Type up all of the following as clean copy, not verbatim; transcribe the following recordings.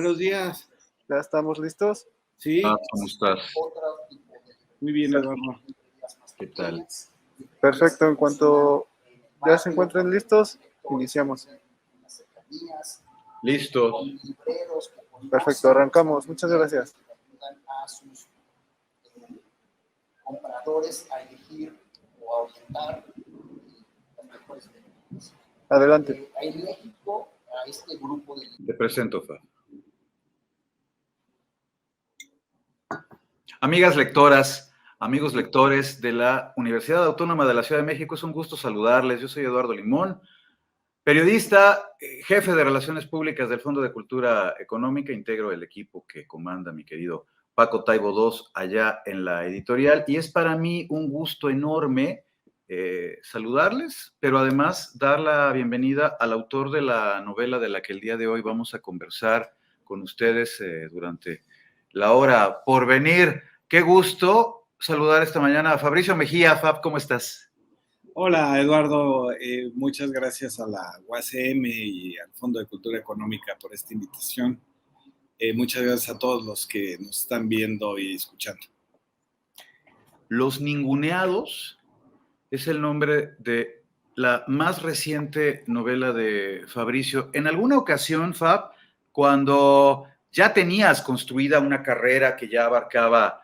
buenos días. ¿Ya estamos listos? Sí. ¿Cómo estás? Muy bien, Eduardo. ¿Qué tal? Perfecto, en cuanto ya se encuentren listos, iniciamos. Listo. Perfecto, arrancamos. Muchas gracias. Compradores a elegir o a orientar las mejores películas. Adelante. En México, a este grupo de... Te presento, Fab. Amigas lectoras, amigos lectores de la Universidad Autónoma de la Ciudad de México, es un gusto saludarles. Yo soy Eduardo Limón, periodista, jefe de Relaciones Públicas del Fondo de Cultura Económica, integro el equipo que comanda mi querido Paco Taibo II allá en la editorial, y es para mí un gusto enorme saludarles, pero además dar la bienvenida al autor de la novela de la que el día de hoy vamos a conversar con ustedes durante la hora por venir. Qué gusto saludar esta mañana a Fabricio Mejía. Fab, ¿cómo estás? Hola, Eduardo. Muchas gracias a la UACM y al Fondo de Cultura Económica por esta invitación. Muchas gracias a todos los que nos están viendo y escuchando. Los Ninguneados es el nombre de la más reciente novela de Fabricio. En alguna ocasión, Fab, cuando ya tenías construida una carrera que ya abarcaba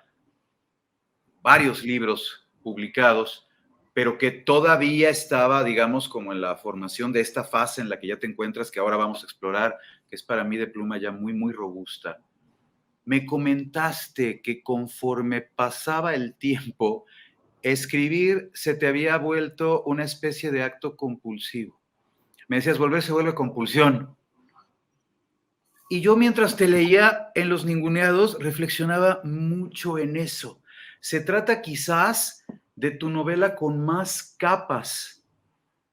varios libros publicados, pero que todavía estaba, digamos, como en la formación de esta fase en la que ya te encuentras, que ahora vamos a explorar, que es para mí de pluma ya muy, muy robusta. Me comentaste que conforme pasaba el tiempo, escribir se te había vuelto una especie de acto compulsivo. Me decías, volver se vuelve compulsión. Y yo mientras te leía en Los Ninguneados, reflexionaba mucho en eso. Se trata quizás de tu novela con más capas,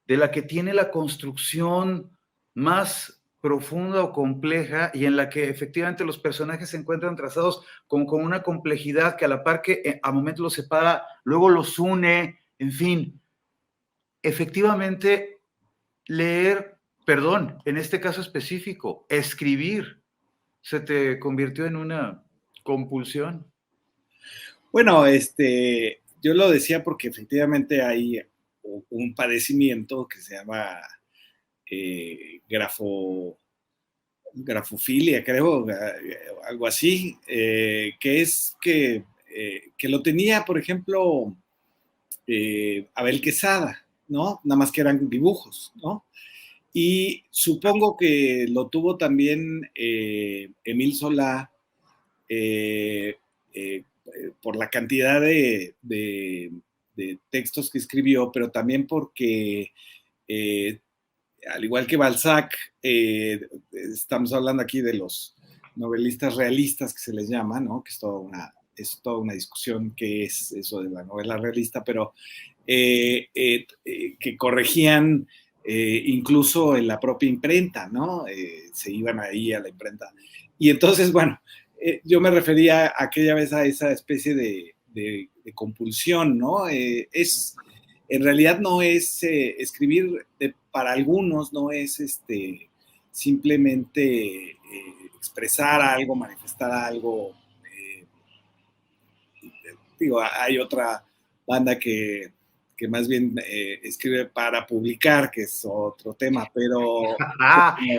de la que tiene la construcción más profunda o compleja y en la que efectivamente los personajes se encuentran trazados con una complejidad que a la par que a momentos los separa, luego los une, en fin. Efectivamente, en este caso específico, escribir, ¿se te convirtió en una compulsión? Bueno, yo lo decía porque efectivamente hay un padecimiento que se llama grafofilia, creo, algo así, que es que lo tenía, por ejemplo, Abel Quesada, ¿no? Nada más que eran dibujos, ¿no? Y supongo que lo tuvo también Émile Zola por la cantidad de textos que escribió, pero también porque al igual que Balzac, estamos hablando aquí de los novelistas realistas que se les llama, ¿no? Que es toda una discusión qué es eso de la novela realista, pero que corregían incluso en la propia imprenta, ¿no? Se iban ahí a la imprenta. Y entonces, bueno, yo me refería aquella vez a esa especie de compulsión, ¿no? En realidad no es escribir para algunos, no es simplemente expresar algo, manifestar algo. Digo, hay otra banda que más bien escribe para publicar, que es otro tema, pero...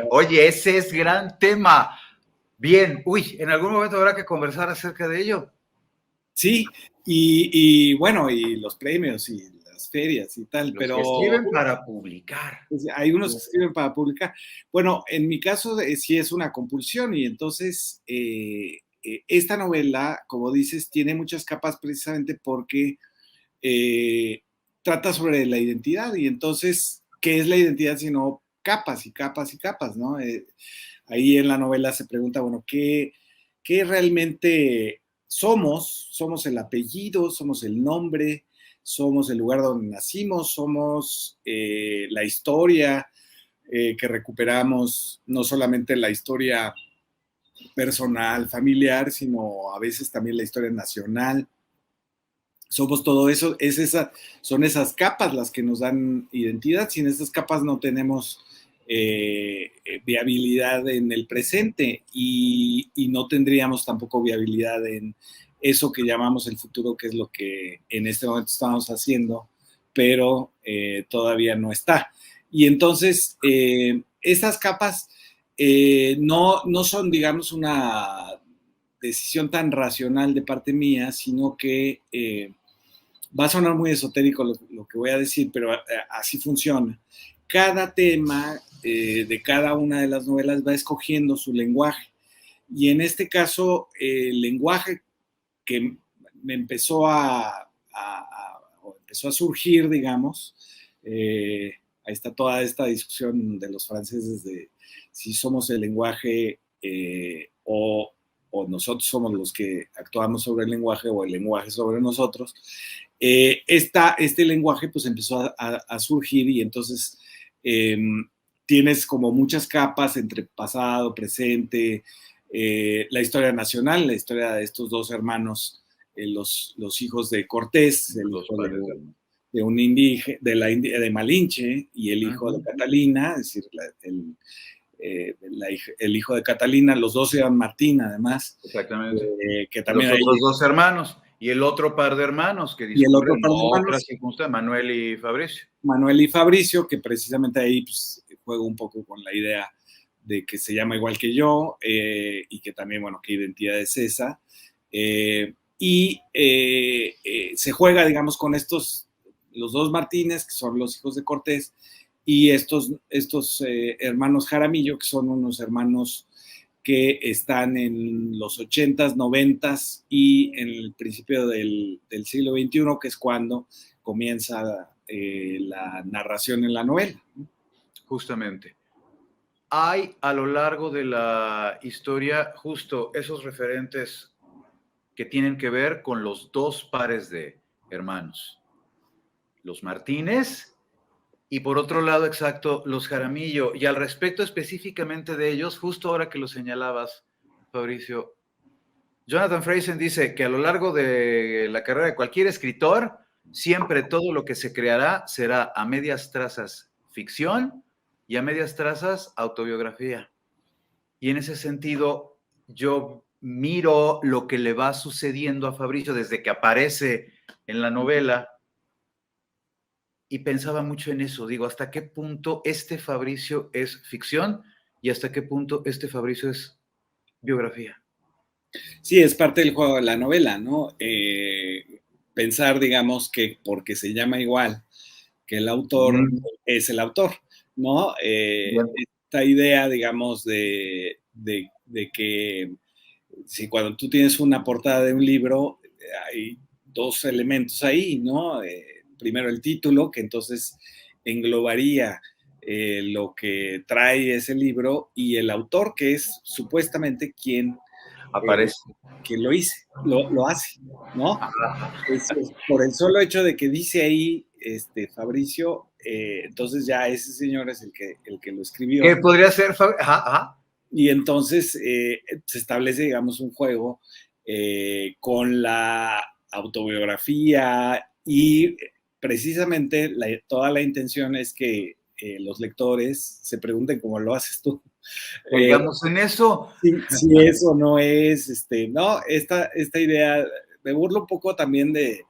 Oye, ese es gran tema. Bien, en algún momento habrá que conversar acerca de ello. Sí, y bueno, y los premios y las ferias y tal, pero... que escriben para publicar. Hay unos que escriben para publicar. Bueno, en mi caso sí es una compulsión y entonces esta novela, como dices, tiene muchas capas precisamente porque trata sobre la identidad y entonces, ¿qué es la identidad sino capas y capas y capas, ¿no? Ahí en la novela se pregunta, bueno, ¿qué realmente somos? ¿Somos el apellido? ¿Somos el nombre? ¿Somos el lugar donde nacimos? ¿Somos la historia que recuperamos? No solamente la historia personal, familiar, sino a veces también la historia nacional. Somos todo eso, son esas capas las que nos dan identidad. Sin esas capas no tenemos viabilidad en el presente y no tendríamos tampoco viabilidad en eso que llamamos el futuro, que es lo que en este momento estamos haciendo, pero todavía no está. Y entonces, esas capas no son, digamos, una decisión tan racional de parte mía, sino que va a sonar muy esotérico lo que voy a decir, pero así funciona. Cada tema de cada una de las novelas va escogiendo su lenguaje. Y en este caso, el lenguaje que me empezó empezó a surgir, digamos, ahí está toda esta discusión de los franceses de si somos el lenguaje o nosotros somos los que actuamos sobre el lenguaje o el lenguaje sobre nosotros. Este lenguaje pues empezó a surgir y entonces tienes como muchas capas entre pasado, presente, la historia nacional, la historia de estos dos hermanos, los hijos de Cortés, el hijo de un indígena, de Malinche, y el hijo de Catalina, es decir, el hijo de Catalina, los dos se llaman Martín, además. Exactamente. Que también los otros dos hermanos, y el otro par de hermanos que discurren otras circunstancias, Manuel y Fabricio. Manuel y Fabricio, que precisamente ahí pues, juego un poco con la idea de que se llama igual que yo, y que también, bueno, qué identidad es esa. Se juega, digamos, con los dos Martínez, que son los hijos de Cortés, y estos hermanos Jaramillo, que son unos hermanos que están en los 80s, 90s y en el principio del siglo XXI, que es cuando comienza la narración en la novela. Justamente. Hay a lo largo de la historia justo esos referentes que tienen que ver con los dos pares de hermanos, los Martínez y por otro lado, exacto, los Jaramillo. Y al respecto específicamente de ellos, justo ahora que lo señalabas, Fabricio, Jonathan Franzen dice que a lo largo de la carrera de cualquier escritor, siempre todo lo que se creará será a medias trazas ficción y a medias trazas autobiografía. Y en ese sentido, yo miro lo que le va sucediendo a Fabricio desde que aparece en la novela y pensaba mucho en eso. Digo, ¿hasta qué punto este Fabricio es ficción y hasta qué punto este Fabricio es biografía? Sí, es parte del juego de la novela, ¿no? Pensar, digamos, que porque se llama igual que el autor es el autor, ¿no? Esta idea, digamos, de que si cuando tú tienes una portada de un libro, hay dos elementos ahí, ¿no? Primero el título, que entonces englobaría lo que trae ese libro, y el autor, que es supuestamente quien aparece. Quien lo hace, ¿no? Es por el solo hecho de que dice ahí Fabricio, entonces ya ese señor es el que lo escribió. ¿Qué podría ser? Y entonces se establece, digamos, un juego con la autobiografía y precisamente toda la intención es que los lectores se pregunten cómo lo haces tú. Digamos en eso. Si eso no es, no, esta idea, me burlo un poco también de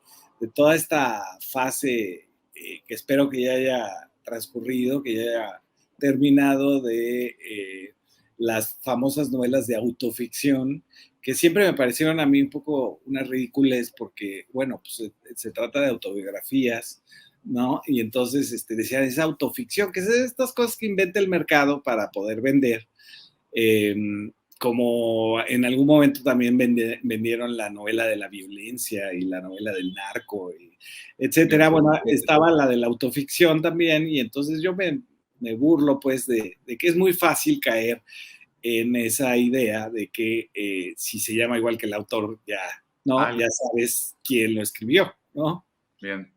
toda esta fase que espero que ya haya transcurrido, que ya haya terminado de las famosas novelas de autoficción, que siempre me parecieron a mí un poco unas ridículas porque, bueno, pues se trata de autobiografías, ¿no? Y entonces decían, es autoficción, que es estas cosas que inventa el mercado para poder vender. Como en algún momento también vendieron la novela de la violencia y la novela del narco, etcétera. Bueno, estaba la de la autoficción también, y entonces yo me burlo pues de que es muy fácil caer en esa idea de que si se llama igual que el autor, ya sabes quién lo escribió, ¿no? Bien.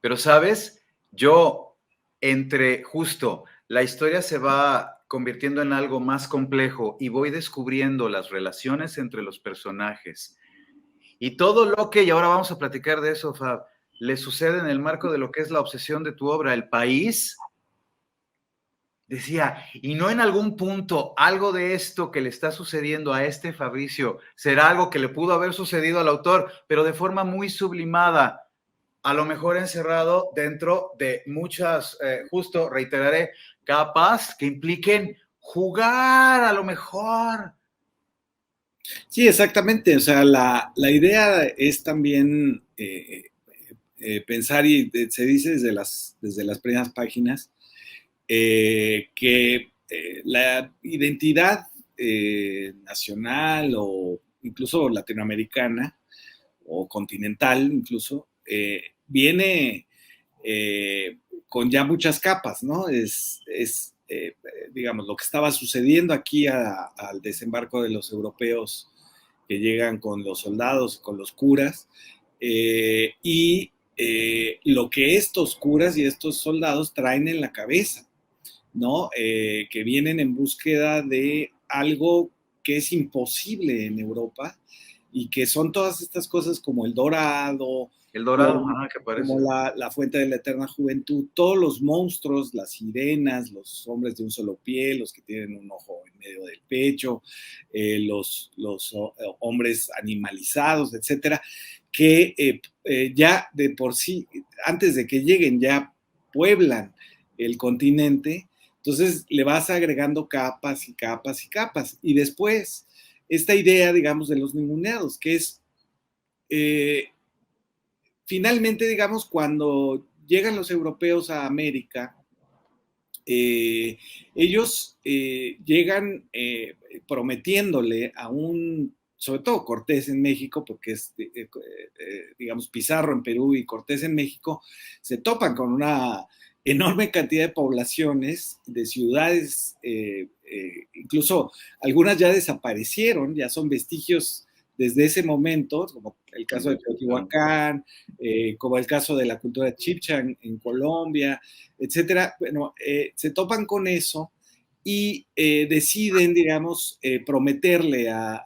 Pero, ¿sabes? Yo, entre justo, la historia se va convirtiendo en algo más complejo y voy descubriendo las relaciones entre los personajes y todo lo que, y ahora vamos a platicar de eso, Fab, le sucede en el marco de lo que es la obsesión de tu obra, El País. decía, y no en algún punto algo de esto que le está sucediendo a este Fabricio será algo que le pudo haber sucedido al autor, pero de forma muy sublimada, a lo mejor encerrado dentro de muchas, justo reiteraré, capas que impliquen jugar a lo mejor. Sí, exactamente. O sea, la idea es también pensar, y se dice desde las primeras páginas, que la identidad nacional o incluso latinoamericana o continental incluso, viene con ya muchas capas, ¿no? Digamos, lo que estaba sucediendo aquí al desembarco de los europeos que llegan con los soldados, con los curas, y lo que estos curas y estos soldados traen en la cabeza, ¿no? Que vienen en búsqueda de algo que es imposible en Europa y que son todas estas cosas como el dorado, El dorado, que parece. como la fuente de la eterna juventud, todos los monstruos, las sirenas, los hombres de un solo pie, los que tienen un ojo en medio del pecho, los hombres animalizados, etcétera, que ya de por sí, antes de que lleguen, ya pueblan el continente. Entonces le vas agregando capas y capas y capas. Y después, esta idea, digamos, de los ninguneados, que es finalmente, digamos, cuando llegan los europeos a América, ellos llegan prometiéndole a sobre todo Cortés en México, porque es, digamos, Pizarro en Perú y Cortés en México, se topan con una enorme cantidad de poblaciones, de ciudades, incluso algunas ya desaparecieron, ya son vestigios desde ese momento, como el caso de Teotihuacán, como el caso de la cultura chibcha en Colombia, etcétera. Bueno, se topan con eso y deciden, digamos, prometerle a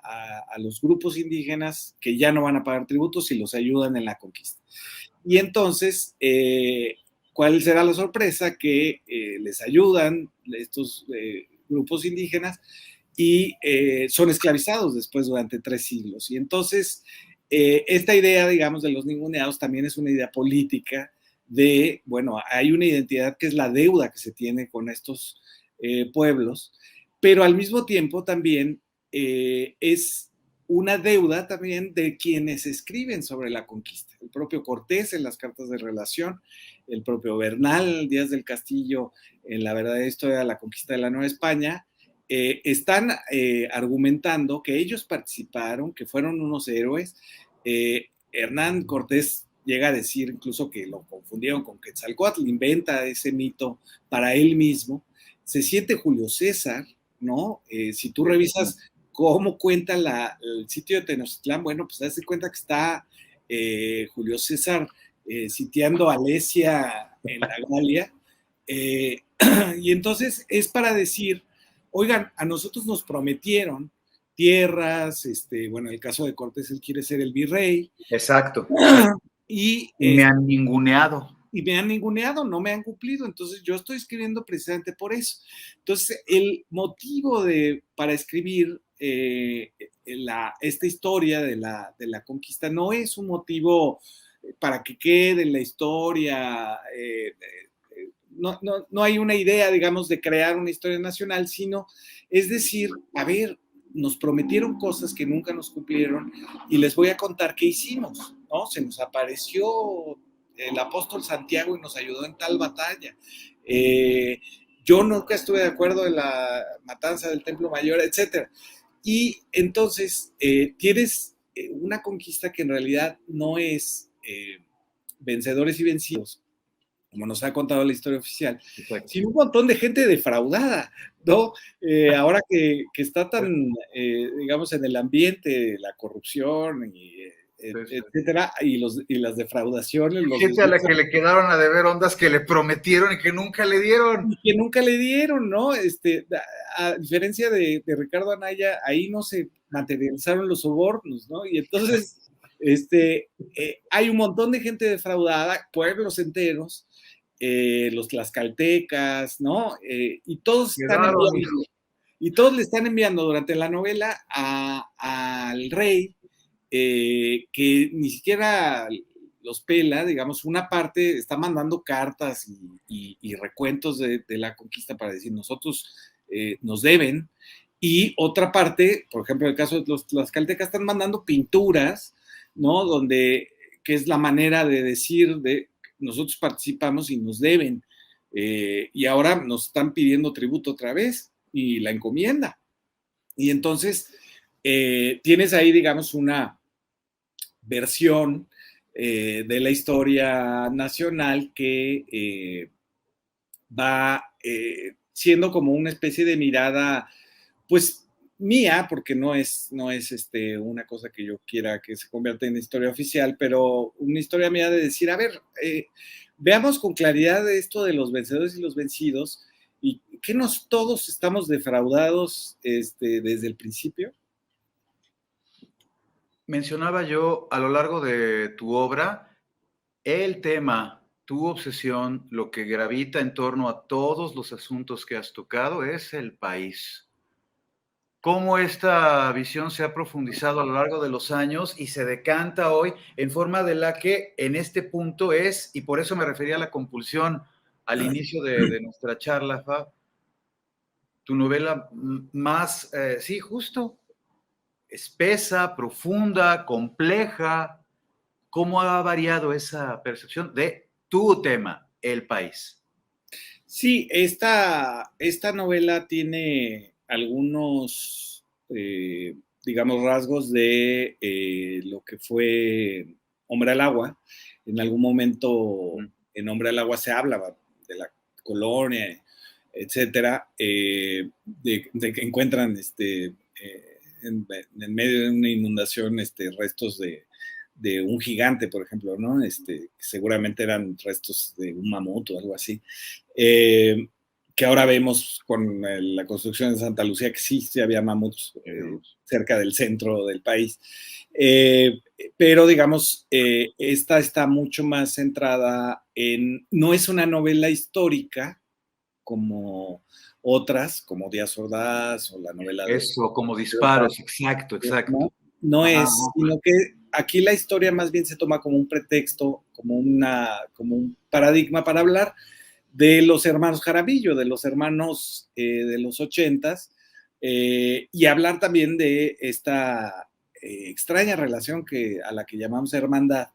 los grupos indígenas que ya no van a pagar tributos si los ayudan en la conquista. Y entonces, ¿cuál será la sorpresa? Que les ayudan estos grupos indígenas y son esclavizados después durante 3 siglos. Y entonces, esta idea, digamos, de los ninguneados también es una idea política de, bueno, hay una identidad que es la deuda que se tiene con estos pueblos, pero al mismo tiempo también es una deuda también de quienes escriben sobre la conquista. El propio Cortés en las cartas de relación, el propio Bernal, Díaz del Castillo, en la verdadera historia de la conquista de la Nueva España, están argumentando que ellos participaron, que fueron unos héroes. Hernán Cortés llega a decir incluso que lo confundieron con Quetzalcóatl, inventa ese mito para él mismo. Se siente Julio César, ¿no? Si tú revisas cómo cuenta el sitio de Tenochtitlán, bueno, pues te das cuenta que está Julio César sitiando a Alesia en la Galia. Y entonces es para decir, oigan, a nosotros nos prometieron tierras, bueno, en el caso de Cortés, él quiere ser el virrey. Exacto. Y me han ninguneado. Y me han ninguneado, no me han cumplido. Entonces yo estoy escribiendo precisamente por eso. Entonces el motivo para escribir esta historia de la conquista no es un motivo para que quede en la historia. No hay una idea, digamos, de crear una historia nacional, sino es decir, a ver, nos prometieron cosas que nunca nos cumplieron y les voy a contar qué hicimos, ¿no? Se nos apareció el apóstol Santiago y nos ayudó en tal batalla. Yo nunca estuve de acuerdo en la matanza del Templo Mayor, etc. Y entonces tienes una conquista que en realidad no es vencedores y vencidos, como nos ha contado la historia oficial, sino un montón de gente defraudada, ¿no? Ahora que está tan, digamos, en el ambiente, la corrupción y etcétera, y las defraudaciones. Gente a la que le quedaron a deber ondas que le prometieron y que nunca le dieron. Y que nunca le dieron, ¿no? A diferencia de Ricardo Anaya, ahí no se materializaron los sobornos, ¿no? Y entonces, hay un montón de gente defraudada, pueblos enteros, los tlaxcaltecas, ¿no? Y todos están Quedaron, enviando, y todos le están enviando durante la novela al rey, que ni siquiera los pela, digamos, una parte está mandando cartas y recuentos de la conquista para decir, nosotros nos deben, y otra parte, por ejemplo, en el caso de los tlaxcaltecas, están mandando pinturas, ¿no? Donde, que es la manera de decir de nosotros participamos y nos deben, y ahora nos están pidiendo tributo otra vez y la encomienda. Y entonces tienes ahí, digamos, una versión de la historia nacional que va siendo como una especie de mirada, pues mía, porque no es una cosa que yo quiera que se convierta en historia oficial, pero una historia mía de decir, a ver, veamos con claridad esto de los vencedores y los vencidos, y que todos estamos defraudados desde el principio. mencionaba yo a lo largo de tu obra el tema, tu obsesión, lo que gravita en torno a todos los asuntos que has tocado es el país. Cómo esta visión se ha profundizado a lo largo de los años y se decanta hoy en forma de la que en este punto es, y por eso me refería a la compulsión al inicio de nuestra charla, Fab, tu novela más, sí, justo, espesa, profunda, compleja. ¿Cómo ha variado esa percepción de tu tema, el país? Sí, esta novela tiene algunos, digamos, rasgos de lo que fue Hombre al Agua. En algún momento en Hombre al Agua se hablaba de la colonia, etcétera, de que encuentran en medio de una inundación restos de un gigante, por ejemplo, ¿no? Seguramente eran restos de un mamut o algo así. Que ahora vemos con la construcción de Santa Lucía que sí había mamuts cerca del centro del país. Pero digamos, esta está mucho más centrada no es una novela histórica como otras, como Díaz Ordaz o la novela de... Eso, como disparos, exacto, exacto. No Ajá, es, sino que aquí la historia más bien se toma como un pretexto, como un paradigma para hablar de los hermanos Jaramillo, de los hermanos de los 80s, y hablar también de esta extraña relación a la que llamamos hermandad,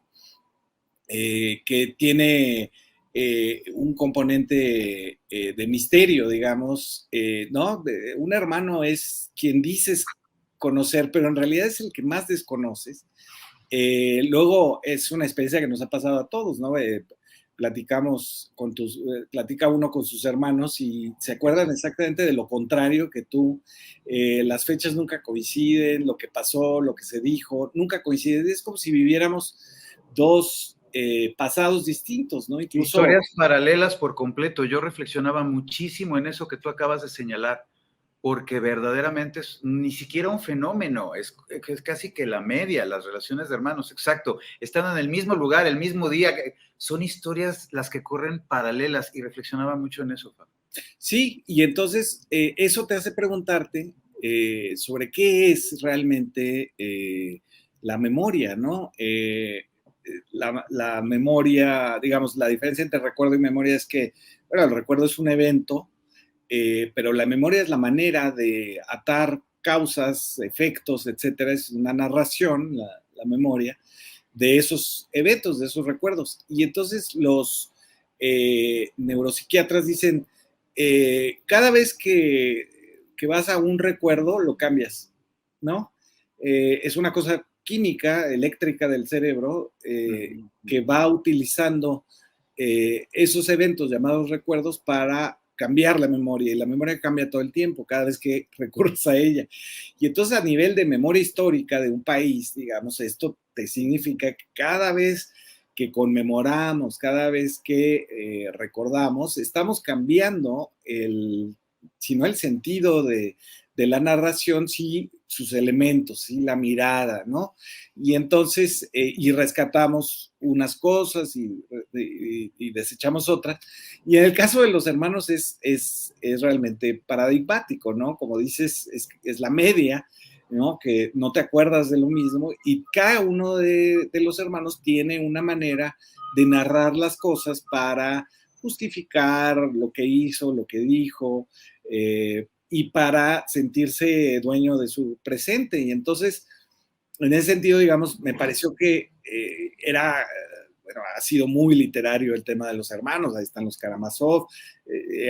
que tiene un componente de misterio, digamos, ¿no? Un hermano es quien dices conocer, pero en realidad es el que más desconoces. Luego es una experiencia que nos ha pasado a todos, ¿no? Platica uno con sus hermanos y se acuerdan exactamente de lo contrario que tú. Las fechas nunca coinciden, lo que pasó, lo que se dijo, nunca coinciden. Es como si viviéramos dos pasados distintos, ¿no? Incluso historias paralelas por completo. Yo reflexionaba muchísimo en eso que tú acabas de señalar, porque verdaderamente es ni siquiera un fenómeno, es casi que la media, las relaciones de hermanos, exacto, están en el mismo lugar, el mismo día, son historias las que corren paralelas y reflexionaba mucho en eso, Fabio. Sí, y entonces eso te hace preguntarte sobre qué es realmente la memoria, ¿no? La memoria, digamos, la diferencia entre recuerdo y memoria es que, bueno, el recuerdo es un evento, pero la memoria es la manera de atar causas, efectos, etcétera, es una narración, la memoria, de esos eventos, de esos recuerdos. Y entonces los neuropsiquiatras dicen, cada vez que vas a un recuerdo, lo cambias, ¿no? Es una cosa química, eléctrica del cerebro, que va utilizando esos eventos llamados recuerdos para cambiar la memoria, y la memoria cambia todo el tiempo, cada vez que recurres a ella. Y entonces a nivel de memoria histórica de un país, digamos, esto te significa que cada vez que conmemoramos, cada vez que recordamos, estamos cambiando si no el sentido de la narración, sí sus elementos, ¿sí? La mirada, ¿no? Y entonces, y rescatamos unas cosas y desechamos otras. Y en el caso de los hermanos es realmente paradigmático, ¿no? Como dices, es la media, ¿no? Que no te acuerdas de lo mismo y cada uno de los hermanos tiene una manera de narrar las cosas para justificar lo que hizo, lo que dijo, y para sentirse dueño de su presente. Y entonces, en ese sentido, digamos, me pareció que bueno, ha sido muy literario el tema de los hermanos. Ahí están los Karamazov,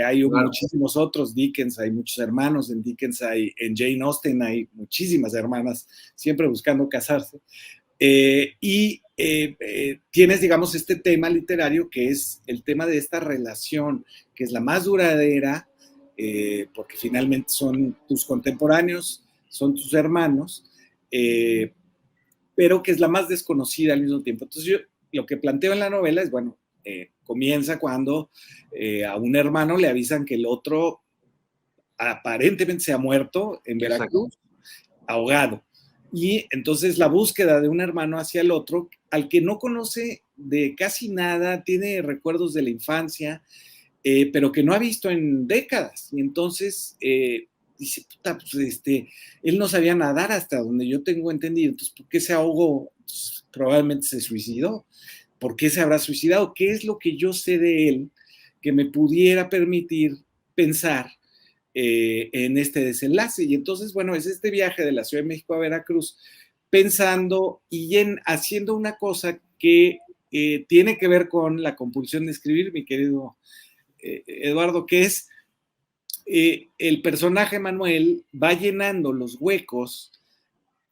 hay Claro. muchísimos otros, Dickens, hay muchos hermanos, en Dickens en Jane Austen hay muchísimas hermanas, siempre buscando casarse. Tienes, digamos, este tema literario que es el tema de esta relación, que es la más duradera, porque finalmente son tus contemporáneos, son tus hermanos, pero que es la más desconocida al mismo tiempo. Entonces yo lo que planteo en la novela es, bueno, comienza cuando a un hermano le avisan que el otro aparentemente se ha muerto en Veracruz, ahogado. Y entonces la búsqueda de un hermano hacia el otro, al que no conoce de casi nada, tiene recuerdos de la infancia, pero que no ha visto en décadas. Y entonces dice, puta, pues él no sabía nadar hasta donde yo tengo entendido. Entonces, ¿por qué se ahogó? Pues, probablemente se suicidó. ¿Por qué se habrá suicidado? ¿Qué es lo que yo sé de él que me pudiera permitir pensar en este desenlace? Y entonces, bueno, es este viaje de la Ciudad de México a Veracruz, pensando y haciendo una cosa que tiene que ver con la compulsión de escribir, mi querido Eduardo, que es el personaje Manuel va llenando los huecos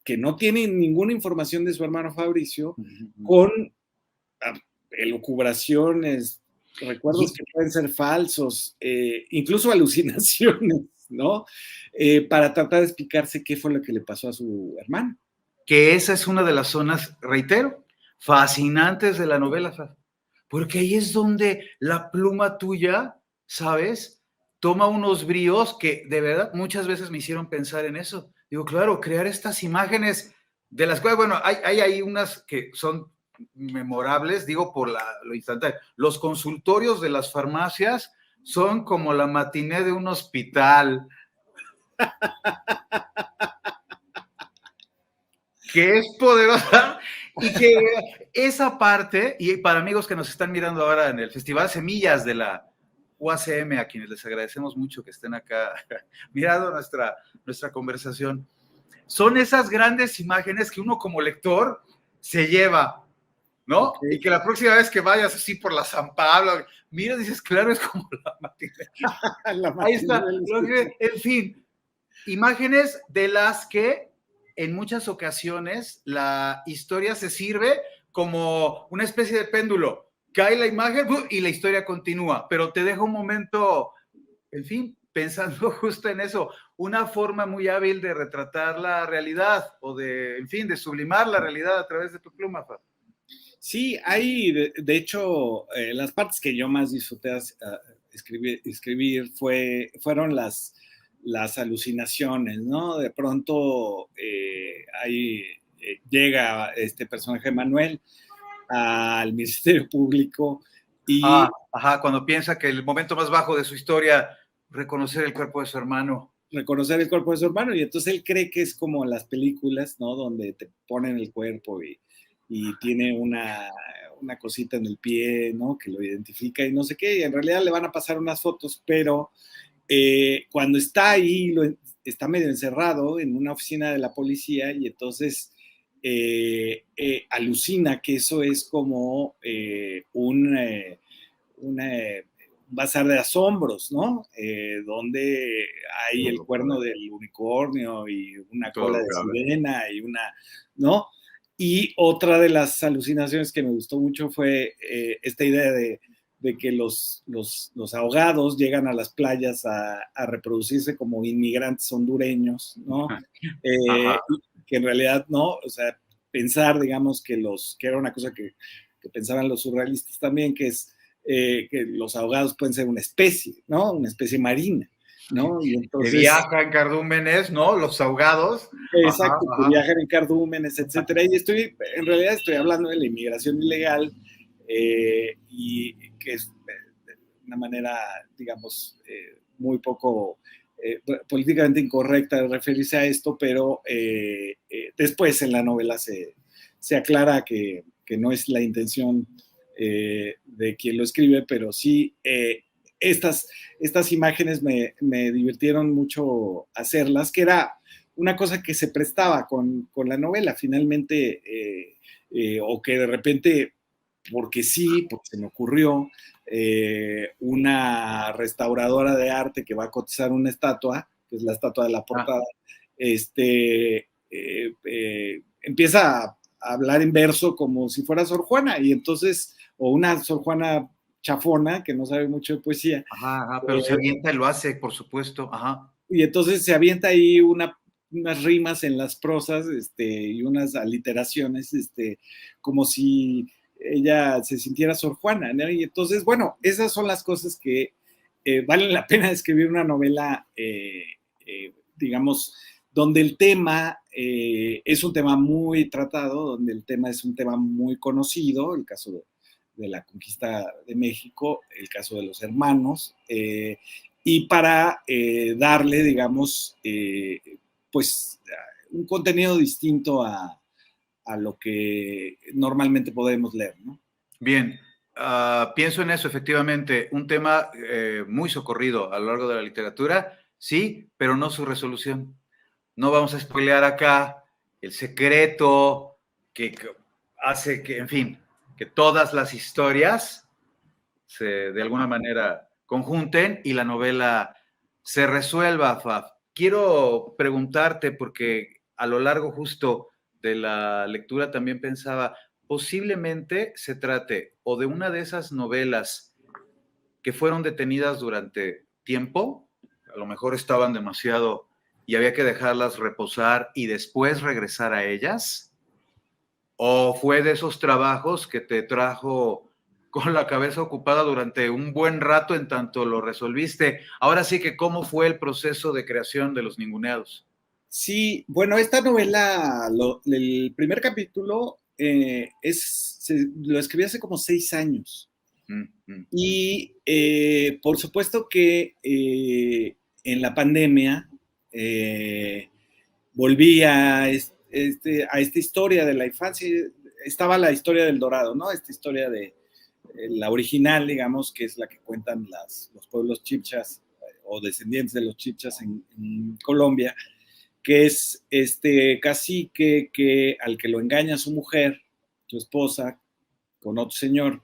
que no tienen ninguna información de su hermano Fabricio con elucubraciones, recuerdos que pueden ser falsos, incluso alucinaciones, ¿no? Para tratar de explicarse qué fue lo que le pasó a su hermano. Que esa es una de las zonas, reitero, fascinantes de la novela, porque ahí es donde la pluma tuya, ¿sabes? Toma unos bríos que de verdad muchas veces me hicieron pensar en eso. Digo, claro, crear estas imágenes de las cuales, bueno, hay unas que son memorables, digo, por lo instantáneo. Los consultorios de las farmacias son como la matiné de un hospital. Que es poderosa y que esa parte, y para amigos que nos están mirando ahora en el Festival Semillas de la UACM, a quienes les agradecemos mucho que estén acá mirando nuestra conversación, son esas grandes imágenes que uno como lector se lleva, ¿no? Okay. Y que la próxima vez que vayas así por la San Pablo, mira, dices, claro, es como la matiné. Ahí está. En fin, imágenes de las que en muchas ocasiones la historia se sirve como una especie de péndulo. Cae la imagen y la historia continúa, pero te deja un momento, en fin, pensando justo en eso, una forma muy hábil de retratar la realidad o de, en fin, de sublimar la realidad a través de tu pluma, Fab. Sí, hay, de hecho, las partes que yo más disfruté escribir fueron las alucinaciones, ¿no? De pronto llega este personaje Manuel al Ministerio Público y... cuando piensa que el momento más bajo de su historia, reconocer el cuerpo de su hermano. Reconocer el cuerpo de su hermano, y entonces él cree que es como las películas, ¿no? Donde te ponen el cuerpo y tiene una cosita en el pie, ¿no? Que lo identifica y no sé qué, y en realidad le van a pasar unas fotos, pero cuando está ahí, está medio encerrado en una oficina de la policía y entonces alucina que eso es como un bazar de asombros, ¿no? Donde hay el cuerno del unicornio y una cola de sirena y ¿no? Y otra de las alucinaciones que me gustó mucho fue esta idea de que los ahogados llegan a las playas a reproducirse como inmigrantes hondureños, ¿no? Que en realidad no, o sea, pensar, digamos, que era una cosa que pensaban los surrealistas también, que es que los ahogados pueden ser una especie, ¿no? Una especie marina, ¿no? Y entonces... Que viaja en cardúmenes, ¿no? Los ahogados. exacto, Ajá, que ajá. viajan en cardúmenes, etcétera. Y en realidad estoy hablando de la inmigración ilegal y que es de una manera, digamos, muy poco políticamente incorrecta de referirse a esto, pero después en la novela se aclara que no es la intención de quien lo escribe, pero sí estas imágenes me divirtieron mucho hacerlas, que era una cosa que se prestaba con la novela, finalmente, o que de repente, porque sí, porque se me ocurrió, una restauradora de arte que va a cotizar una estatua, que es la estatua de la Ah, portada, empieza a hablar en verso como si fuera Sor Juana, y entonces, o una Sor Juana chafona que no sabe mucho de poesía, ajá, ajá, pero se eh, avienta y lo hace, por supuesto. Ajá. y entonces se avienta ahí unas rimas en las prosas y unas aliteraciones, como si ella se sintiera Sor Juana, ¿no? Y entonces, bueno, esas son las cosas que valen la pena escribir una novela, digamos, donde el tema es un tema muy tratado, donde el tema es un tema muy conocido, el caso de la conquista de México, el caso de los hermanos, y para darle, digamos, pues un contenido distinto a lo que normalmente podemos leer, ¿no? Bien, pienso en eso, efectivamente, un tema muy socorrido a lo largo de la literatura, sí, pero no su resolución. No vamos a spoilear acá el secreto que hace que, en fin, que todas las historias se de alguna manera conjunten y la novela se resuelva, Faf. Quiero preguntarte, porque a lo largo justo de la lectura también pensaba, posiblemente se trate o de una de esas novelas que fueron detenidas durante tiempo, a lo mejor estaban demasiado y había que dejarlas reposar y después regresar a ellas, o fue de esos trabajos que te trajo con la cabeza ocupada durante un buen rato en tanto lo resolviste. Ahora sí que, ¿cómo fue el proceso de creación de Los Ninguneados? Sí, bueno, esta novela, el primer capítulo lo escribí hace como 6 años. Mm, mm, mm. Y por supuesto que en la pandemia volví a esta historia de la infancia. Estaba la historia del Dorado, ¿no? Esta historia de la original, digamos, que es la que cuentan los pueblos chipchas o descendientes de los chipchas en Colombia, que es este cacique al que lo engaña su mujer, su esposa, con otro señor,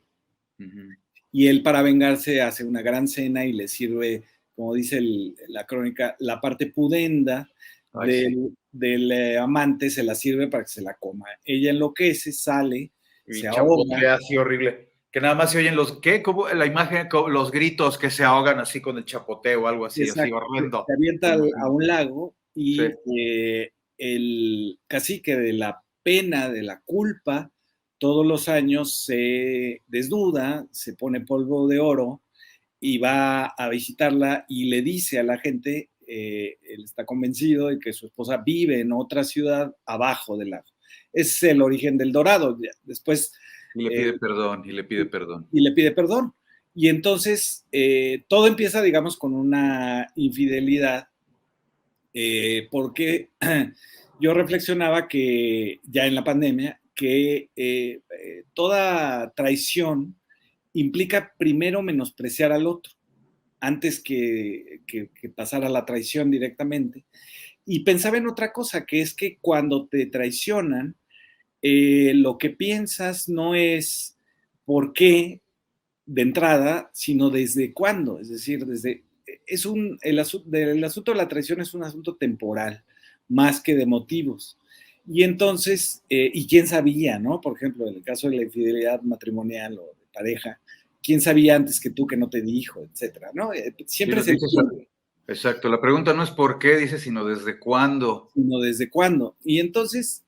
Uh-huh. y él para vengarse hace una gran cena y le sirve, como dice la crónica, la parte pudenda Ay, sí. del amante, se la sirve para que se la coma. Ella enloquece, sale, se Y ahoga. chapotea así horrible. Que nada más se oyen los, ¿qué? Como la imagen, los gritos que se ahogan así con el chapoteo o algo así, así Exacto, horrendo. se avienta Me a imagino. un lago Sí. y el cacique de la pena, de la culpa, todos los años se desnuda, se pone polvo de oro y va a visitarla y le dice a la gente, él está convencido de que su esposa vive en otra ciudad abajo del lago. Es el origen del Dorado. Después Y le eh, pide perdón, y le pide perdón. y le pide perdón. Y entonces todo empieza, digamos, con una infidelidad, porque yo reflexionaba que ya en la pandemia, que toda traición implica primero menospreciar al otro antes que pasar a la traición directamente. Y pensaba en otra cosa, que es que cuando te traicionan, lo que piensas no es por qué de entrada, sino desde cuándo. Es decir, el asunto de la traición es un asunto temporal, más que de motivos. Y entonces, y quién sabía, ¿no? Por ejemplo, en el caso de la infidelidad matrimonial o de pareja, quién sabía antes que tú que no te dijo, etcétera, ¿no? Sí, Siempre lo es el dices. tiempo, Exacto. La pregunta no es por qué, dice, sino desde cuándo. sino desde cuándo. Y entonces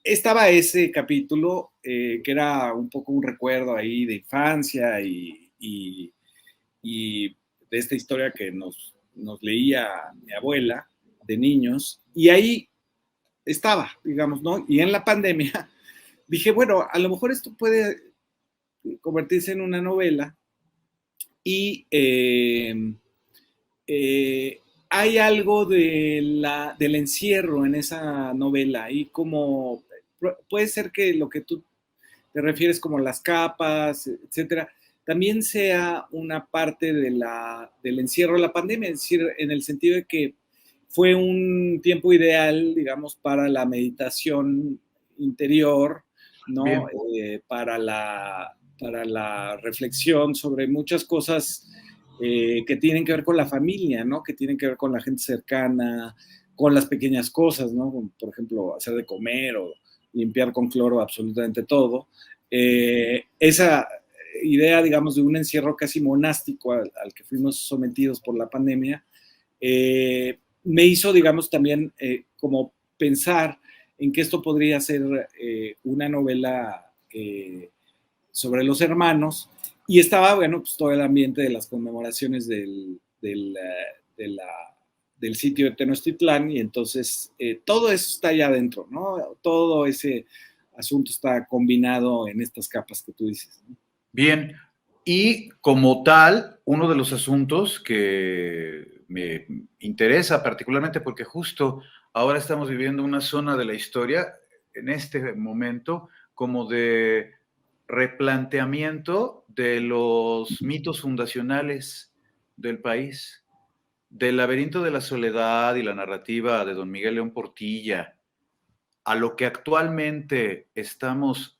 estaba ese capítulo que era un poco un recuerdo ahí de infancia y de esta historia que nos leía mi abuela de niños. Y ahí estaba, digamos, ¿no? Y en la pandemia dije, bueno, a lo mejor esto puede convertirse en una novela y hay algo del encierro en esa novela y como puede ser que lo que tú te refieres como las capas, etcétera, también sea una parte del encierro de la pandemia, es decir, en el sentido de que fue un tiempo ideal, digamos, para la meditación interior, ¿no? Para la reflexión sobre muchas cosas que tienen que ver con la familia, ¿no? Que tienen que ver con la gente cercana, con las pequeñas cosas, ¿no? Como, por ejemplo, hacer de comer o limpiar con cloro absolutamente todo. Esa idea, digamos, de un encierro casi monástico al que fuimos sometidos por la pandemia, me hizo, digamos, también como pensar en que esto podría ser una novela sobre los hermanos, y estaba, bueno, pues todo el ambiente de las conmemoraciones del sitio de Tenochtitlán, y entonces todo eso está allá adentro, ¿no? Todo ese asunto está combinado en estas capas que tú dices, ¿no? Bien, y como tal, uno de los asuntos que me interesa particularmente porque justo ahora estamos viviendo una zona de la historia en este momento como de replanteamiento de los mitos fundacionales del país, del laberinto de la soledad y la narrativa de don Miguel León Portilla, a lo que actualmente estamos,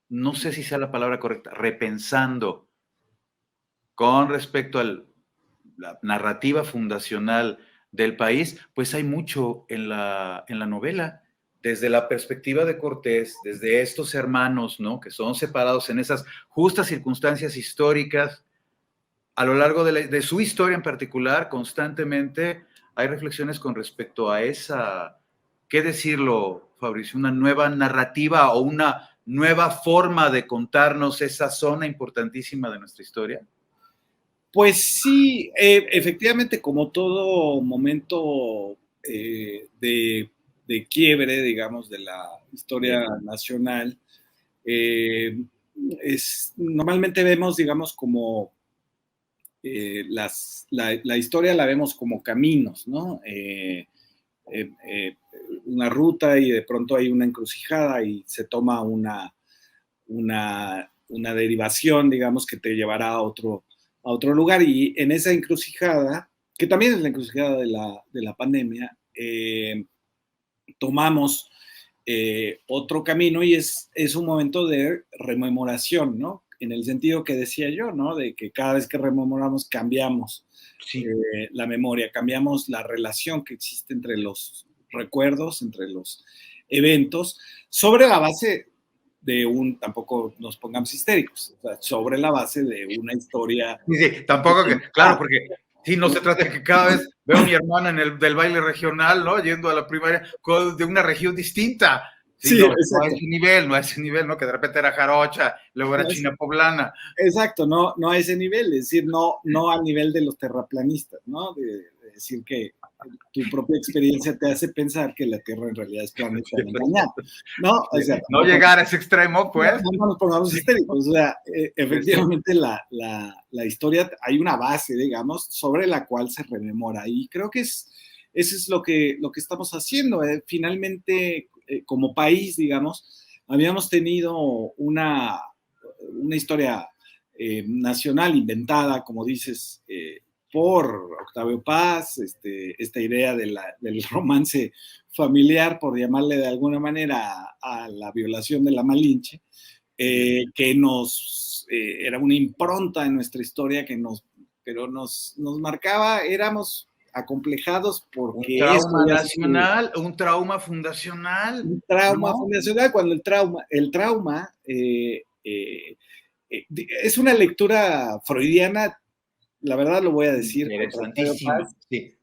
no sé si sea la palabra correcta, repensando con respecto a la narrativa fundacional del país, pues hay mucho en la novela, desde la perspectiva de Cortés, desde estos hermanos, ¿no? Que son separados en esas justas circunstancias históricas, a lo largo de su historia en particular, constantemente hay reflexiones con respecto a esa, ¿qué decirlo, Fabricio? Una nueva narrativa o una nueva forma de contarnos esa zona importantísima de nuestra historia. Pues sí, efectivamente, como todo momento de quiebre, digamos, de la historia nacional, normalmente vemos, digamos, como la historia la vemos como caminos, ¿no? Una ruta y de pronto hay una encrucijada y se toma una derivación, digamos, que te llevará a otro lugar. Y en esa encrucijada, que también es la encrucijada de la pandemia, tomamos otro camino y es un momento de rememoración, ¿no? En el sentido que decía yo, ¿no? De que cada vez que rememoramos cambiamos Sí. la memoria, cambiamos la relación que existe entre los recuerdos, entre los eventos, sobre la base de tampoco nos pongamos histéricos, o sea, sobre la base de una historia. Sí, tampoco que, claro, porque sí, no se trata de que cada vez veo a mi hermana del baile regional, ¿no? Yendo a la primaria de una región distinta. Sí, Sí, no, exacto. no a ese nivel, ¿no? Que de repente era jarocha, luego era china poblana. Exacto, no a ese nivel, es decir, no a nivel de los terraplanistas, ¿no? De decir que tu propia experiencia te hace pensar que la Tierra en realidad es planeta engañado, ¿no? O sea, no llegar a ese extremo, pues. No nos pongamos histéricos, o sea, efectivamente la historia, hay una base, digamos, sobre la cual se rememora, y creo que eso es lo que estamos haciendo. Finalmente, como país, digamos, habíamos tenido una historia nacional inventada, como dices, por Octavio Paz, esta idea del romance familiar, por llamarle de alguna manera a la violación de la Malinche, que era una impronta en nuestra historia pero nos marcaba, éramos acomplejados porque un trauma nacional, un trauma fundacional. Un trauma fundacional, cuando el trauma es una lectura freudiana, la verdad lo voy a decir. Interesantísima, sí.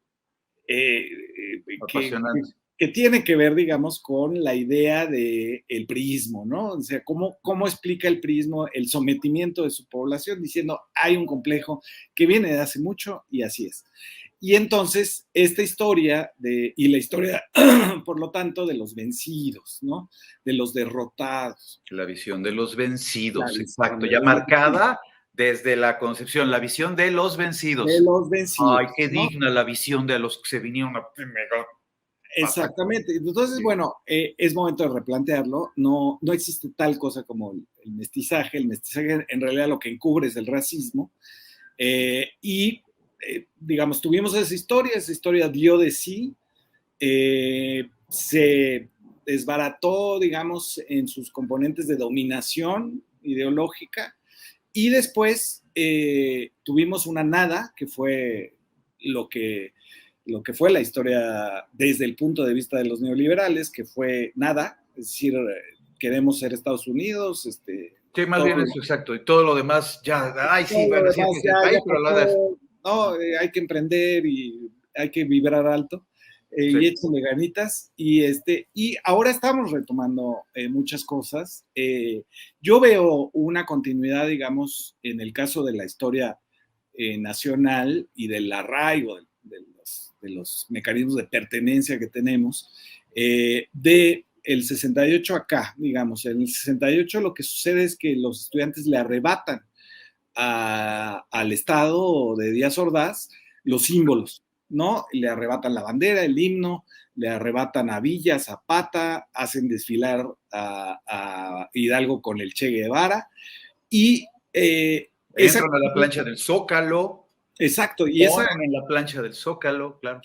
Que tiene que ver, digamos, con la idea del prismo, ¿no? O sea, ¿cómo explica el prismo el sometimiento de su población diciendo hay un complejo que viene de hace mucho y así es? Y entonces, esta historia y la historia, por lo tanto, de los vencidos, ¿no? De los derrotados. La visión de los La vencidos, visión exacto, de ya los vencidos. marcada desde la concepción, la visión de los De vencidos. los Ay, vencidos, qué ¿no? digna la visión de los que se vinieron a primero. Exactamente. Entonces, bueno, es momento de replantearlo. No, no existe tal cosa como el mestizaje. El mestizaje en realidad lo que encubre es el racismo. Digamos, tuvimos esa historia dio de sí, se desbarató, digamos, en sus componentes de dominación ideológica, y después tuvimos una nada, que fue lo que, lo que fue la historia desde el punto de vista de los neoliberales, que fue nada, es decir, queremos ser Estados Unidos, Sí, más bien todo, eso, exacto. Y todo lo demás, ya, ay, sí, todo lo bueno, sí, demás es el ya país, pero lo das. pasó, ¿no? Hay que emprender y hay que vibrar alto, Sí. y échenle ganitas. Y ahora estamos retomando muchas cosas. Yo veo una continuidad, digamos, en el caso de la historia nacional y del arraigo de los mecanismos de pertenencia que tenemos, de el 68 acá, digamos. En el 68 lo que sucede es que los estudiantes le arrebatan al Estado de Díaz Ordaz los símbolos, ¿no? Le arrebatan la bandera, el himno, le arrebatan a Villa, Zapata, hacen desfilar a Hidalgo con el Che Guevara, y esa... Entran a la plancha del Zócalo, Exacto, y esa ponen en la plancha del Zócalo, claro.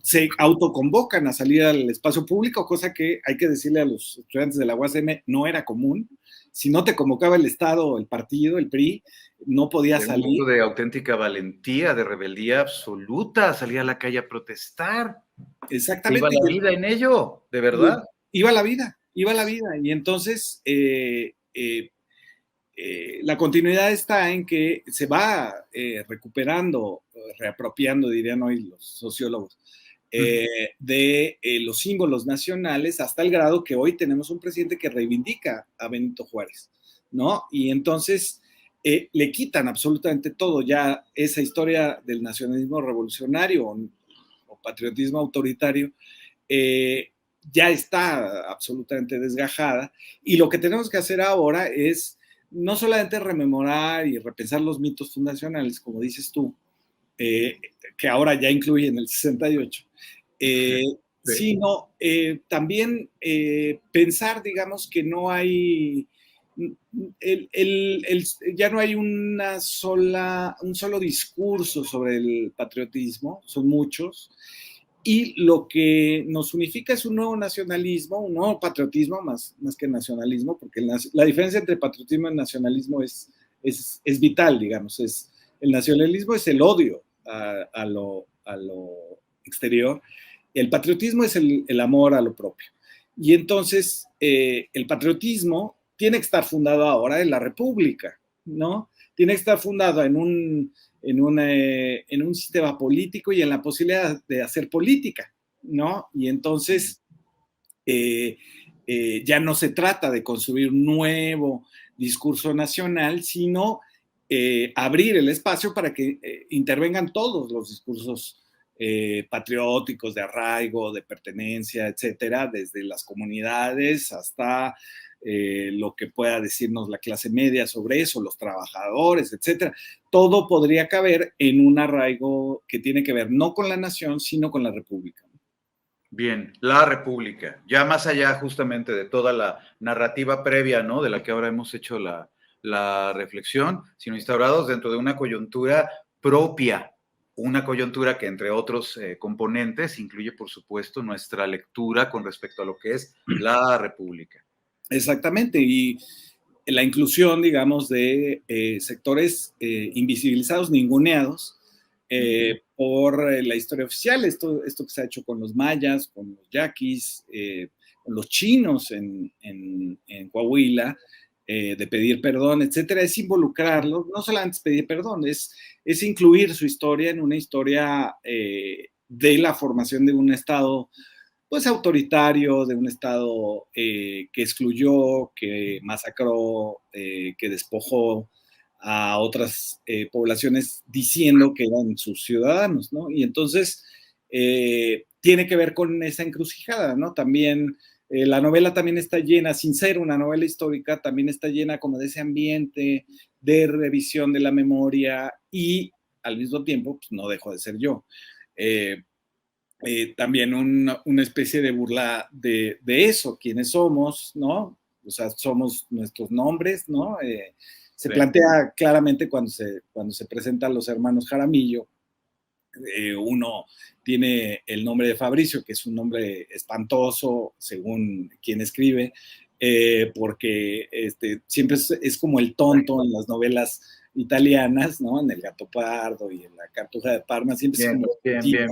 se autoconvocan a salir al espacio público, cosa que hay que decirle a los estudiantes de la UASM no era común. Si no te convocaba el Estado, el partido, el PRI, no podía De un salir. acto de auténtica valentía, de rebeldía absoluta, salir a la calle a protestar. Iba Exactamente. la vida en ello, de verdad. Iba la vida, iba la vida. Y entonces la continuidad está en que se va recuperando, reapropiando, dirían hoy los sociólogos, de los símbolos nacionales, hasta el grado que hoy tenemos un presidente que reivindica a Benito Juárez, ¿no? Y entonces le quitan absolutamente todo, ya esa historia del nacionalismo revolucionario o patriotismo autoritario ya está absolutamente desgajada, y lo que tenemos que hacer ahora es no solamente rememorar y repensar los mitos fundacionales, como dices tú, que ahora ya incluyen el 68, sí, sino también pensar, digamos, que no hay, ya no hay un solo discurso sobre el patriotismo, son muchos, y lo que nos unifica es un nuevo nacionalismo, un nuevo patriotismo, más que nacionalismo, porque la diferencia entre patriotismo y nacionalismo es vital, digamos. El nacionalismo es el odio a lo exterior, el patriotismo es el amor a lo propio. Y entonces el patriotismo tiene que estar fundado ahora en la República, ¿no? Tiene que estar fundado en un sistema político y en la posibilidad de hacer política, ¿no? Y entonces ya no se trata de construir un nuevo discurso nacional, sino abrir el espacio para que intervengan todos los discursos patrióticos, de arraigo, de pertenencia, etcétera, desde las comunidades hasta lo que pueda decirnos la clase media sobre eso, los trabajadores, etcétera. Todo podría caber en un arraigo que tiene que ver no con la nación, sino con la república. Bien, la República, ya más allá justamente de toda la narrativa previa, ¿no? De la que ahora hemos hecho la reflexión, sino instaurados dentro de una coyuntura propia, una coyuntura que entre otros componentes incluye, por supuesto, nuestra lectura con respecto a lo que es la República. Exactamente, y la inclusión, digamos, de sectores invisibilizados, ninguneados por la historia oficial, esto que se ha hecho con los mayas, con los yaquis, con los chinos en Coahuila, de pedir perdón, etcétera, es involucrarlos, no solamente es pedir perdón, es incluir su historia en una historia de la formación de un Estado pues autoritario, de un Estado que excluyó, que masacró, que despojó a otras poblaciones diciendo que eran sus ciudadanos, ¿no? Y entonces tiene que ver con esa encrucijada, ¿no? También la novela también está llena, sin ser una novela histórica, también está llena como de ese ambiente de revisión de la memoria y al mismo tiempo, pues no dejo de ser yo. También una especie de burla de eso, quiénes somos, ¿no? O sea, somos nuestros nombres, ¿no? Se plantea claramente cuando se presentan los hermanos Jaramillo, uno tiene el nombre de Fabricio, que es un nombre espantoso según quien escribe, porque siempre es como el tonto en las novelas italianas, ¿no? En El Gato Pardo y en La Cartuja de Parma, siempre es como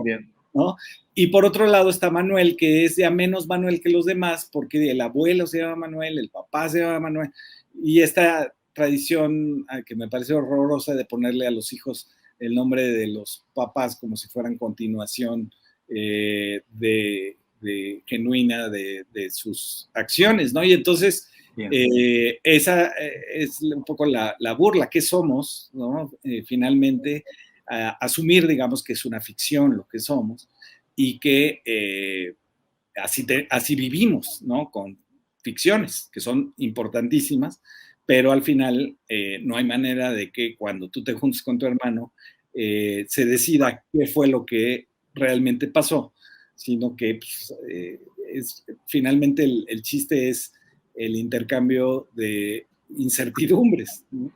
bien. ¿no? Y por otro lado está Manuel, que es ya menos Manuel que los demás, porque el abuelo se llama Manuel, el papá se llama Manuel, y esta tradición que me parece horrorosa de ponerle a los hijos el nombre de los papás como si fueran continuación genuina de sus acciones, ¿no? Y entonces esa es un poco la burla, ¿qué somos? ¿No? Finalmente, asumir, digamos, que es una ficción lo que somos y que así vivimos, ¿no? Con ficciones que son importantísimas, pero al final no hay manera de que cuando tú te juntes con tu hermano se decida qué fue lo que realmente pasó, sino que pues, finalmente el chiste es el intercambio de incertidumbres, ¿no?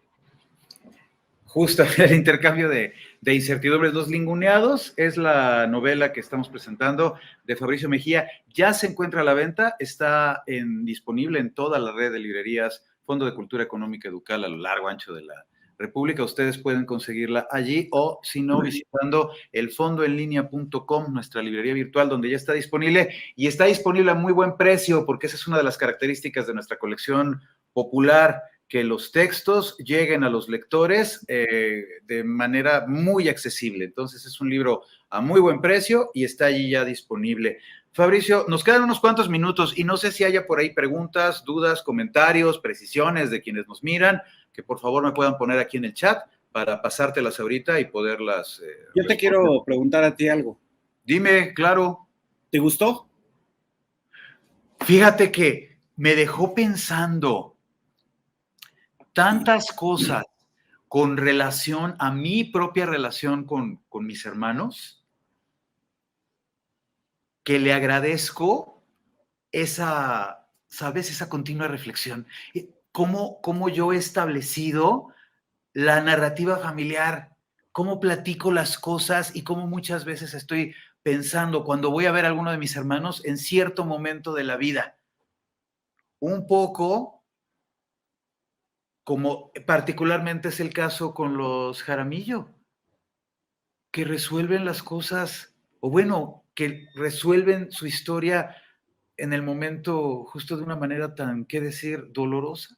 Justo el intercambio de incertidumbres. Los Ninguneados es la novela que estamos presentando de Fabricio Mejía. Ya se encuentra a la venta, está disponible en toda la red de librerías, Fondo de Cultura Económica Educal a lo largo, ancho de la República. Ustedes pueden conseguirla allí o, si no, visitando elfondoenlinea.com, nuestra librería virtual, donde ya está disponible y está disponible a muy buen precio, porque esa es una de las características de nuestra colección popular, que los textos lleguen a los lectores de manera muy accesible. Entonces es un libro a muy buen precio y está allí ya disponible. Fabricio, nos quedan unos cuantos minutos y no sé si haya por ahí preguntas, dudas, comentarios, precisiones de quienes nos miran, que por favor me puedan poner aquí en el chat para pasártelas ahorita y poderlas Yo te quiero preguntar a ti algo. Dime, claro. ¿Te gustó? Fíjate que me dejó pensando tantas cosas con relación a mi propia relación con mis hermanos, que le agradezco esa, ¿sabes? Esa continua reflexión. Cómo yo he establecido la narrativa familiar, cómo platico las cosas y cómo muchas veces estoy pensando cuando voy a ver a alguno de mis hermanos en cierto momento de la vida. Un poco como particularmente es el caso con los Jaramillo, que resuelven las cosas, o bueno, que resuelven su historia en el momento justo de una manera tan, ¿qué decir?, dolorosa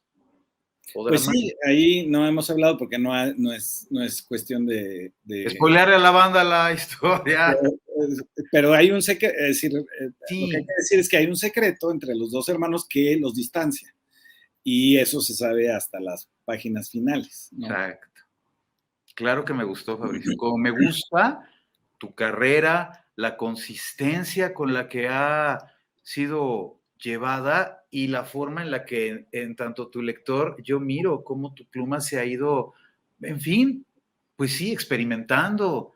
o Pues dramática. sí, ahí no hemos hablado porque no es cuestión de Spoilearle a la banda la historia. pero hay un secreto, es decir, lo que hay Sí, que decir es que hay un secreto entre los dos hermanos que los distancia y eso se sabe hasta las páginas finales, ¿no? exacto. Claro que me gustó, Fabricio. Como me gusta tu carrera, la consistencia con la que ha sido llevada y la forma en la que en tanto tu lector, yo miro cómo tu pluma se ha ido, en fin, pues sí, experimentando,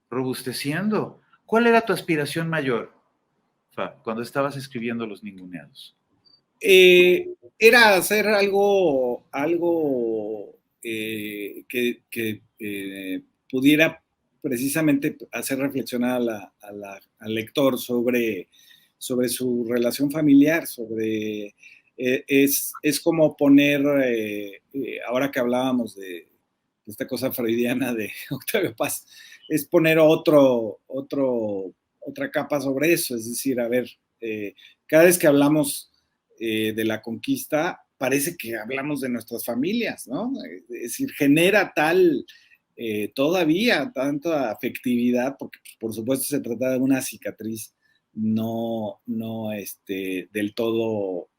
robusteciendo. ¿Cuál era tu aspiración mayor, Fa, cuando estabas escribiendo Los Ninguneados? Era hacer algo que pudiera precisamente hacer reflexionar al lector sobre su relación familiar, es como poner, ahora que hablábamos de esta cosa freudiana de Octavio Paz, es poner otra capa sobre eso, es decir, a ver, cada vez que hablamos de la conquista, parece que hablamos de nuestras familias, ¿no? Es decir, genera todavía tanta afectividad, porque por supuesto se trata de una cicatriz no del todo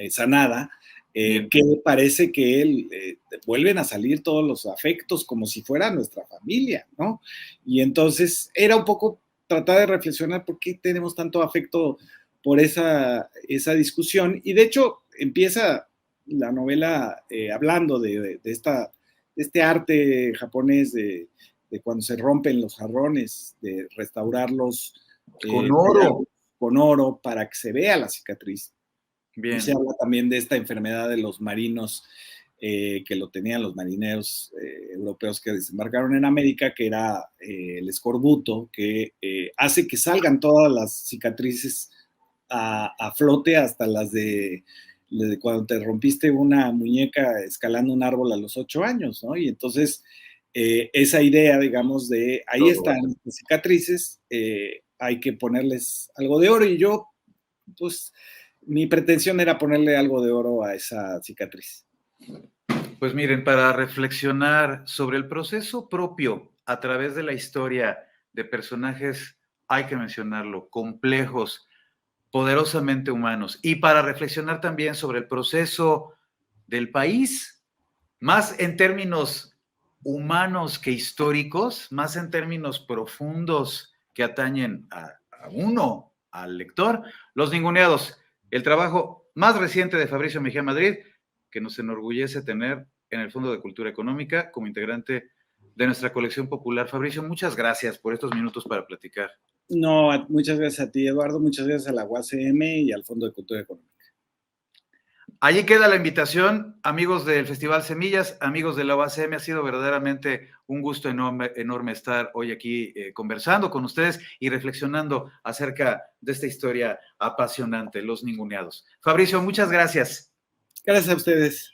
sanada, que parece que vuelven a salir todos los afectos como si fuera nuestra familia, ¿no? Y entonces era un poco tratar de reflexionar por qué tenemos tanto afecto por esa discusión. Y de hecho empieza la novela hablando de este arte japonés de cuando se rompen los jarrones, de restaurarlos con oro para que se vea la cicatriz. Bien. Y se habla también de esta enfermedad de los marinos que lo tenían los marineros europeos que desembarcaron en América, que era el escorbuto, que hace que salgan todas las cicatrices a flote, hasta las de cuando te rompiste una muñeca escalando un árbol a los 8 años, ¿no? Y entonces esa idea, digamos, de ahí están las cicatrices, hay que ponerles algo de oro, y yo, pues, mi pretensión era ponerle algo de oro a esa cicatriz. Pues miren, para reflexionar sobre el proceso propio a través de la historia de personajes, hay que mencionarlo, complejos, poderosamente humanos, y para reflexionar también sobre el proceso del país, más en términos humanos que históricos, más en términos profundos que atañen a uno, al lector, Los Ninguneados, el trabajo más reciente de Fabricio Mejía Madrid, que nos enorgullece tener en el Fondo de Cultura Económica como integrante de nuestra colección popular. Fabricio, muchas gracias por estos minutos para platicar. No, muchas gracias a ti, Eduardo, muchas gracias a la UACM y al Fondo de Cultura Económica. Allí queda la invitación, amigos del Festival Semillas, amigos de la UACM. Ha sido verdaderamente un gusto enorme estar hoy aquí conversando con ustedes y reflexionando acerca de esta historia apasionante, Los Ninguneados. Fabricio, muchas gracias. Gracias a ustedes.